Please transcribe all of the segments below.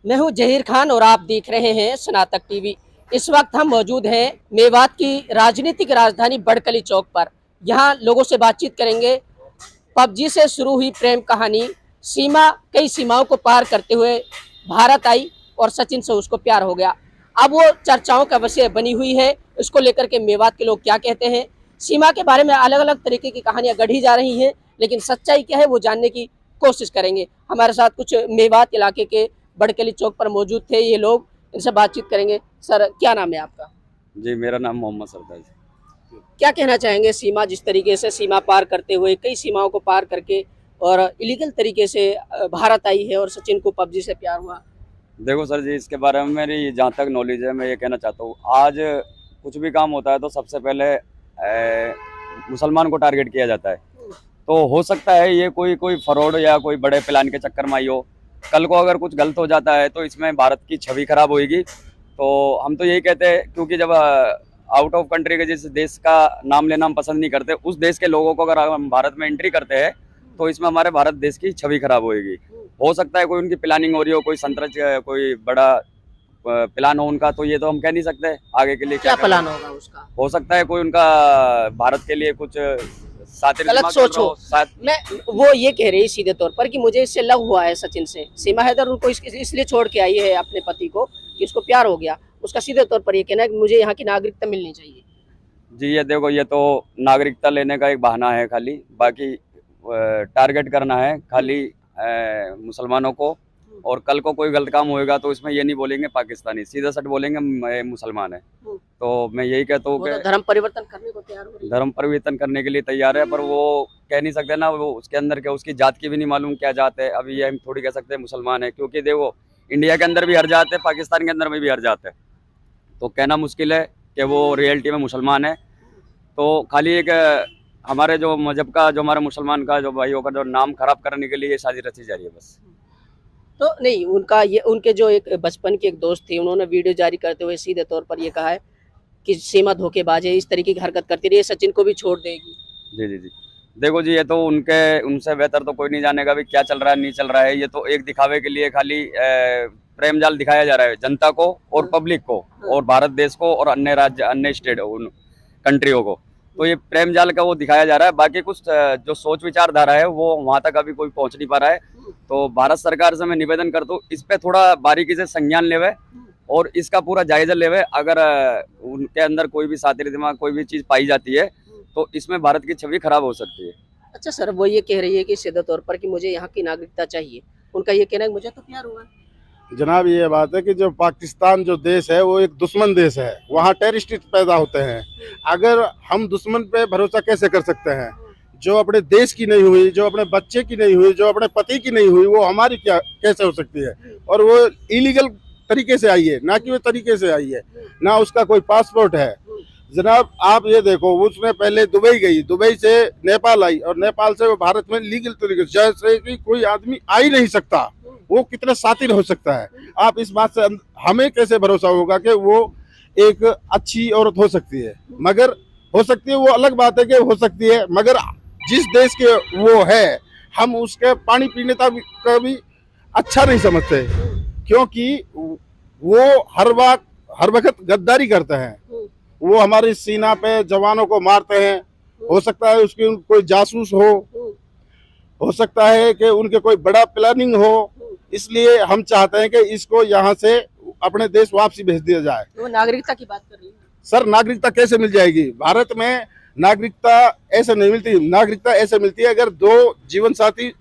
मैं हूं जहीर खान और आप देख रहे हैं स्नातक टीवी। इस वक्त हम मौजूद हैं मेवात की राजनीतिक राजधानी बड़कली चौक पर। यहां लोगों से बातचीत करेंगे। पबजी से शुरू हुई प्रेम कहानी कई सीमाओं को पार करते हुए भारत आई और सचिन से उसको प्यार हो गया। अब वो चर्चाओं का विषय बनी हुई है। इसको लेकर के मेवात के लोग क्या कहते हैं, सीमा के बारे में अलग अलग तरीके की कहानियां गढ़ी जा रही हैं, लेकिन सच्चाई क्या है वो जानने की कोशिश करेंगे। हमारे साथ कुछ मेवात इलाके के बड़कली चौक पर मौजूद थे ये लोग, इनसे बातचीत करेंगे। सर, क्या नाम है आपका? जी, मेरा नाम मोहम्मद सरदार जी। क्या कहना चाहेंगे, सीमा जिस तरीके से सीमा पार करते हुए कई सीमाओं को पार करके और इलीगल तरीके से भारत आई है और सचिन को पबजी से प्यार हुआ? देखो सर जी, इसके बारे में मेरी जहाँ तक नॉलेज है मैं ये कहना चाहता हूँ, आज कुछ भी काम होता है तो सबसे पहले मुसलमान को टारगेट किया जाता है। तो हो सकता है ये कोई कोई फ्रॉड या कोई बड़े प्लान के चक्कर में आई हो। कल को अगर कुछ गलत हो जाता है तो इसमें भारत की छवि खराब होगी। तो हम तो यही कहते हैं, क्योंकि जब आउट ऑफ कंट्री के जिस देश का नाम लेना हम पसंद नहीं करते, उस देश के लोगों को अगर हम भारत में एंट्री करते हैं तो इसमें हमारे भारत देश की छवि खराब होगी। हो सकता है कोई उनकी प्लानिंग हो रही हो, कोई कोई बड़ा प्लान हो उनका, तो ये तो हम कह नहीं सकते आगे के लिए क्या क्या प्लान होगा उसका? हो सकता है कोई उनका भारत के लिए कुछ सातिर गलत दिमाग चल सोच रहा हो। हो शायद। मैं वो ये कह रही सीधे तौर पर कि मुझे इससे लव हुआ है सचिन से। सीमा हैदर उनको इसलिए छोड़ के आई है अपने पति को कि उसको प्यार हो गया। उसका सीधे तौर पर ये कहना है कि मुझे यहाँ की नागरिकता मिलनी चाहिए। जी, ये देखो, ये तो नागरिकता लेने का एक बहाना है खाली, बाकी टारगेट करना है खाली मुसलमानों को। और कल को कोई गलत काम होएगा तो इसमें ये नहीं बोलेंगे पाकिस्तानी, सीधा सट बोलेंगे मुसलमान है। तो मैं यही कहता हूँ वो तो कि धर्म परिवर्तन करने को तैयार हो रही है। धर्म परिवर्तन करने के लिए तैयार है, पर वो कह नहीं सकते ना, वो उसके अंदर क्या उसकी जात की भी नहीं मालूम क्या जात है। अभी ये हम थोड़ी कह सकते हैं मुसलमान है, क्योंकि देखो इंडिया के अंदर भी हर जात है, पाकिस्तान के अंदर में भी हर जात है। तो कहना मुश्किल है कि वो रियलिटी में मुसलमान है। तो खाली एक हमारे जो मजहब का, जो हमारे मुसलमान का जो भाइयों का जो नाम खराब करने के लिए ये साजिश रची जा रही है बस। तो नहीं, उनका ये उनके जो एक बचपन के एक दोस्त थे, उन्होंने वीडियो जारी करते हुए सीधे तौर पर ये कहा है कि सीमा धोखेबाज है, इस तरीके की हरकत करती रही है, सचिन को भी छोड़ देगी। जी जी जी। देखो जी, ये तो उनके उनसे बेहतर तो कोई नहीं जानेगा भी क्या चल रहा है नहीं चल रहा है। ये तो एक दिखावे के लिए खाली प्रेम जाल दिखाया जा रहा है जनता को और पब्लिक को और भारत देश को और अन्य राज्य, अन्य स्टेट, उन कंट्रियों को। तो ये प्रेम जाल का वो दिखाया जा रहा है। बाकी कुछ जो सोच विचारधारा है वो वहां तक अभी कोई पहुंच नहीं पा रहा है। तो भारत सरकार से मैं निवेदन करता हूँ, इस पे थोड़ा बारीकी से संज्ञान लेवे और इसका पूरा जायजा लेवे। अगर उनके अंदर कोई भी सातिर दिमाग, कोई भी चीज पाई जाती है तो इसमें भारत की छवि खराब हो सकती है। अच्छा सर, वो ये कह रही है कि सीधे तौर पर कि मुझे यहाँ की नागरिकता चाहिए। उनका ये कहना है कि मुझे तो प्यार हुआ। जनाब, ये बात है कि जो पाकिस्तान जो देश है वो एक दुश्मन देश है, वहाँ टेररिस्ट पैदा होते हैं। अगर हम दुश्मन पे भरोसा कैसे कर सकते हैं? जो अपने देश की नहीं हुई, जो अपने बच्चे की नहीं हुई, जो अपने पति की नहीं हुई, वो हमारी क्या कैसे हो सकती है? और वो इलीगल तरीके से आई है, ना कि वो तरीके से आई है, ना उसका कोई पासपोर्ट है। जनाब, आप ये देखो, उसने पहले दुबई गई, दुबई से नेपाल आई और नेपाल से वो भारत में लीगल तरीके से, जैसे कि कोई आदमी आ ही नहीं सकता। वो कितना सातिर हो सकता है? आप इस बात से हमें कैसे भरोसा होगा कि वो एक अच्छी औरत हो सकती है? मगर हो सकती है, वो अलग बात है कि हो सकती है, मगर जिस देश के वो है, हम उसके पानी पीने का भी अच्छा नहीं समझते, क्योंकि वो हर वक्त गद्दारी करते हैं। वो हमारी सीना पे जवानों को मारते हैं। हो सकता है उसकी कोई जासूस हो सकता है कि उनके कोई बड़ा प्लानिंग हो। इसलिए हम चाहते हैं कि इसको यहाँ से अपने देश वापसी भेज दिया जाए। वो नागरिकता की बात कर रही है। सर, नागरिकता कैसे मिल जाएगी? भारत में नागरिकता ऐसे नहीं मिलती। नागरिकता ऐसे मिलती है अगर दो जीवन साथी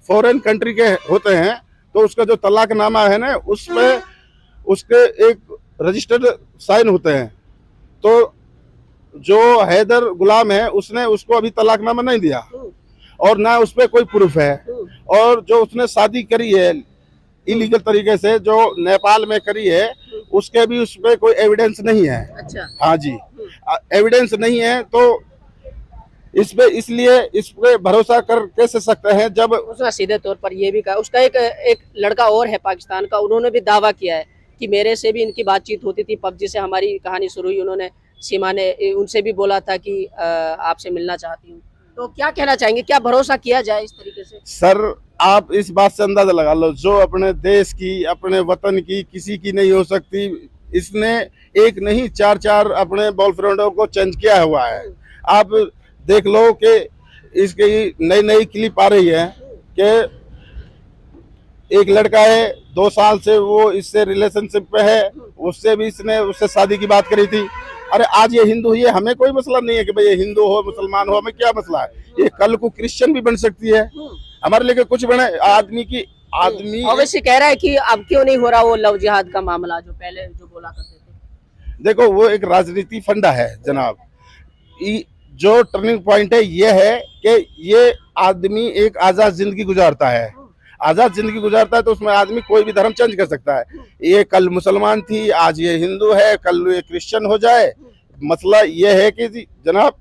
फॉरेन कंट्री के होते हैं तो उसका जो तलाकनामा है ना, उसमें उसके एक रजिस्टर्ड साइन होते हैं। तो जो हैदर गुलाम है, उसने उसको अभी तलाकनामा नहीं दिया और ना उस पर कोई प्रूफ है। और जो उसने शादी करी है इलीगल तरीके से, जो नेपाल में करी है, उसके भी उस पर कोई एविडेंस नहीं है। अच्छा। हाँ जी, एविडेंस नहीं है तो इसलिए इस पे भरोसा कर कैसे सकते हैं? जब उसने सीधे तौर पर ये भी कहा, उसका एक लड़का और है पाकिस्तान का, उन्होंने भी दावा किया है कि मेरे से भी इनकी बातचीत होती थी, पबजी से हमारी कहानी शुरू हुई। उन्होंने, सीमा ने उनसे भी बोला था कि आपसे मिलना चाहती हूँ। तो क्या कहना चाहेंगे, क्या भरोसा किया जाए इस तरीके से? सर आप इस बात से अंदाजा लगा लो, जो अपने देश की, अपने वतन की किसी की नहीं हो सकती, इसने एक नहीं चार चार अपने बॉयफ्रेंडों को चेंज किया हुआ है। आप देख लो कि इसकी नई नई क्लिप आ रही है कि एक लड़का है 2 साल से वो इससे रिलेशनशिप पे है, उससे शादी की बात करी थी। अरे आज ये हिंदू ही है, हमें कोई मसला नहीं है कि भाई ये हिंदू हो मुसलमान हो, हमें क्या मसला है, ये कल को क्रिश्चियन भी बन सकती है, हमारे लिए कुछ बने। आदमी अवश्य कह रहा है कि अब क्यों नहीं हो रहा वो लव जिहाद का मामला जो पहले जो बोला करते थे? देखो वो एक राजनीति फंडा है जनाब। जो टर्निंग पॉइंट है ये है कि ये आदमी एक आजाद जिंदगी गुजारता है, आजाद जिंदगी गुजारता है तो उसमें आदमी कोई भी धर्म चेंज कर सकता है। ये कल मुसलमान थी, आज ये हिंदू है, कल ये क्रिश्चियन हो जाए। मसला ये है कि जनाब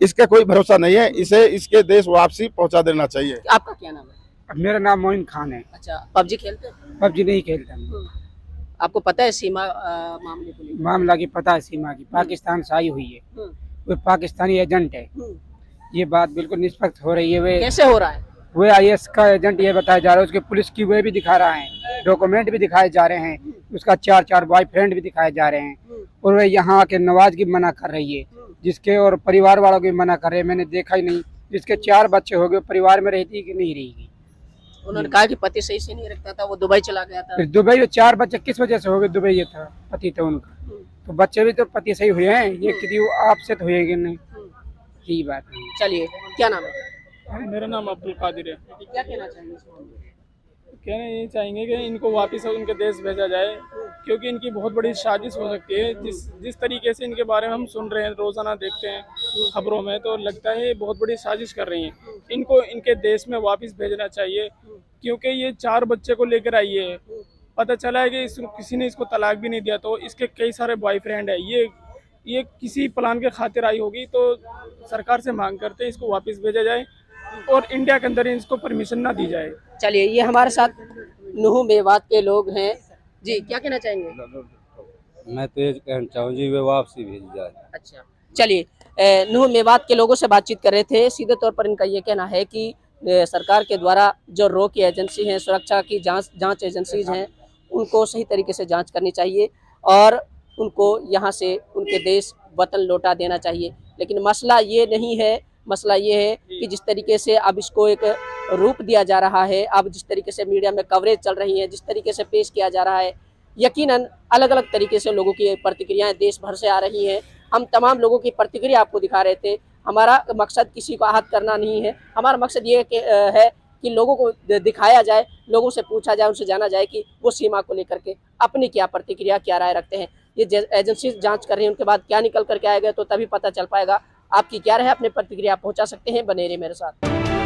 इसका कोई भरोसा नहीं है, इसे इसके देश वापसी पहुंचा देना चाहिए। आपका क्या नाम है? मेरा नाम मोइन खान है। अच्छा, पबजी खेलते हैं? पबजी नहीं खेलता मैं। आपको पता है सीमा मामले को लेकर? मामला की पता है, सीमा की पाकिस्तान से आई हुई है, वो पाकिस्तानी एजेंट है। ये बात बिल्कुल निष्पक्ष हो रही है। वे कैसे हो रहा है? वे IAS का एजेंट ये बताया जा रहा है, उसके पुलिस की वे भी दिखा रहा है, डॉक्यूमेंट भी दिखाए जा रहे हैं, उसका 4 बॉयफ्रेंड भी दिखाए जा रहे हैं, और वे यहाँ आके नवाज की मना कर रही है, जिसके और परिवार वालों की मना कर रहे हैं। मैंने देखा ही नहीं, जिसके 4 बच्चे हो गए, परिवार में रहती कि नहीं रहेगी। उन्होंने कहा कि पति सही से नहीं रखता था, वो दुबई चला गया था। फिर दुबई में 4 बच्चे किस वजह से हो गए? दुबई ये था पति था उनका, तो बच्चे भी तो पति सही हुए हैं, ये किसी आपसे तो हुएगी नहीं। यही बात है। चलिए, क्या नाम है? मेरा नाम अब्दुल कादिर है। क्या कहना चाहेंगे इस मामले में? कहना ये चाहेंगे कि इनको वापस उनके देश भेजा जाए, क्योंकि इनकी बहुत बड़ी साजिश हो सकती है। जिस तरीके से इनके बारे में हम सुन रहे हैं, रोज़ाना देखते हैं खबरों में, तो लगता है ये बहुत बड़ी साजिश कर रही हैं। इनको इनके देश में वापस भेजना चाहिए, क्योंकि ये 4 बच्चे को लेकर आई है। पता चला है कि किसी ने इसको तलाक भी नहीं दिया, तो इसके कई सारे बॉयफ्रेंड है। ये किसी प्लान के खातिर आई होगी, तो सरकार से मांग करते हैं इसको वापस भेजा जाए और इंडिया के अंदर इसको परमिशन ना दी जाए। चलिए, ये हमारे साथ नुहू मेवात के लोग हैं जी, क्या कहना चाहेंगे? मैं तो ये कहना चाहूँ जी वे वापसी भेजी जाए। अच्छा, चलिए, नुहू मेवात के लोगों से बातचीत कर रहे थे। सीधे तौर पर इनका ये कहना है कि सरकार के द्वारा जो रॉ की एजेंसी हैं, सुरक्षा की जांच एजेंसीज हैं, उनको सही तरीके से जांच करनी चाहिए और उनको यहाँ से उनके देश वतन लौटा देना चाहिए। लेकिन मसला ये नहीं है, मसला ये है कि जिस तरीके से अब इसको एक रूप दिया जा रहा है, अब जिस तरीके से मीडिया में कवरेज चल रही है, जिस तरीके से पेश किया जा रहा है, यकीनन अलग अलग तरीके से लोगों की प्रतिक्रियाएं देश भर से आ रही हैं। हम तमाम लोगों की प्रतिक्रिया आपको दिखा रहे थे। हमारा मकसद किसी को आहत करना नहीं है, हमारा मकसद ये है कि लोगों को दिखाया जाए, लोगों से पूछा जाए, उनसे जाना जाए कि वो सीमा को लेकर के अपनी क्या प्रतिक्रिया, क्या राय रखते हैं। ये एजेंसी जांच कर रही है, उनके बाद क्या निकल करके आएगा तो तभी पता चल पाएगा। आपकी क्या राय है, अपनी प्रतिक्रिया पहुंचा सकते हैं। बने रहिए मेरे साथ।